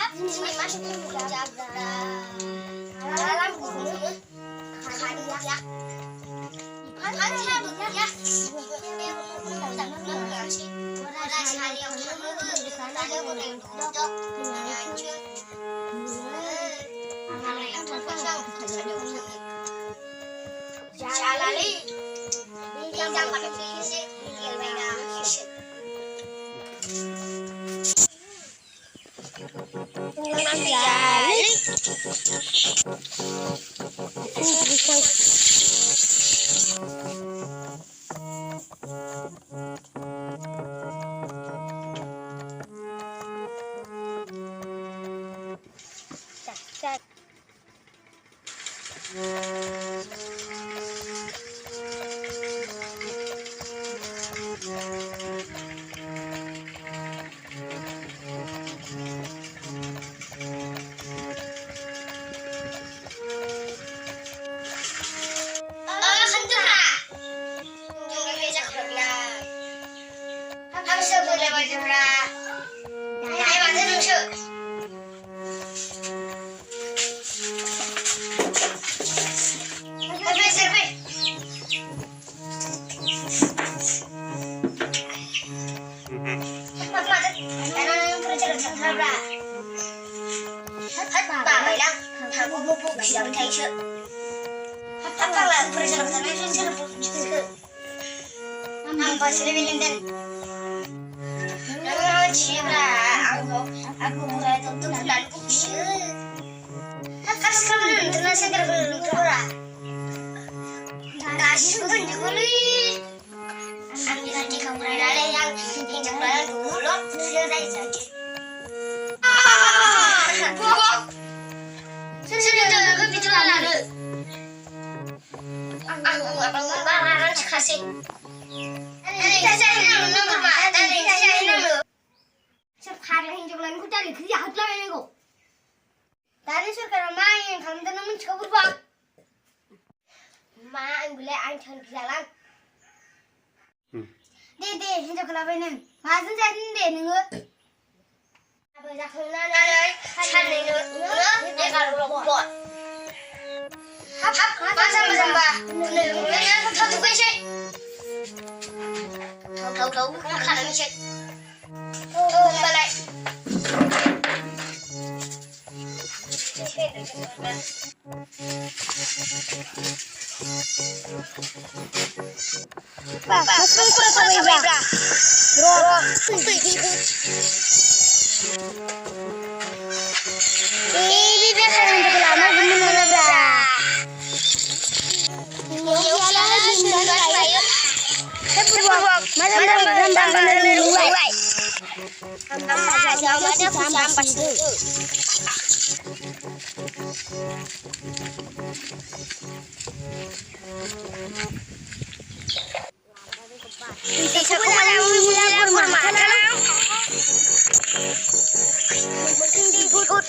Ini masuk jaga dalam buku hadiah. Hadiah ya. Jalali, yang pada fisik, yang beda fisik. Jalali, cak. Harus boleh berjumpa. Hai macam lucu. Survei. Macam tanam kerja berapa? Apa bilang? Aku buku bisa bertahan. Apa lah kerja bertahan itu cerita. Nampak sini bilindan. Cira, aku mulai tutup dan kecil. Kan sekarang tenang saya belum keluar. Kasih pun dikulit. Ambil nanti kamu ada yang injak badan dulu sudah saja. Bok. Sudah aku bicara lalu. Aku apa barang kasih. Saya ini nomor mana? Saya ini nomor. Sekarang hinjau lain kita lihat dia hatlah ini kok. Tadi sekarang main kamu tu namun cukup berbang. Main boleh anjing jalan. Dede hinjau kelapa ini. Masih jadi dede ni. Apa jah kena ni? Cari ni. Dia kalau buat. Macam bah. Ni satu kecil. Tahu kalau ni cek. Oh, balik. Pak, masuk kurang sampai berapa? Bro, ini biasa untuk lama belum berapa? Ini adalah bintang saya. Sebab macam luai. Jawabannya aku sampai situ. Bisa sekolah kurma. Mungkin diikut.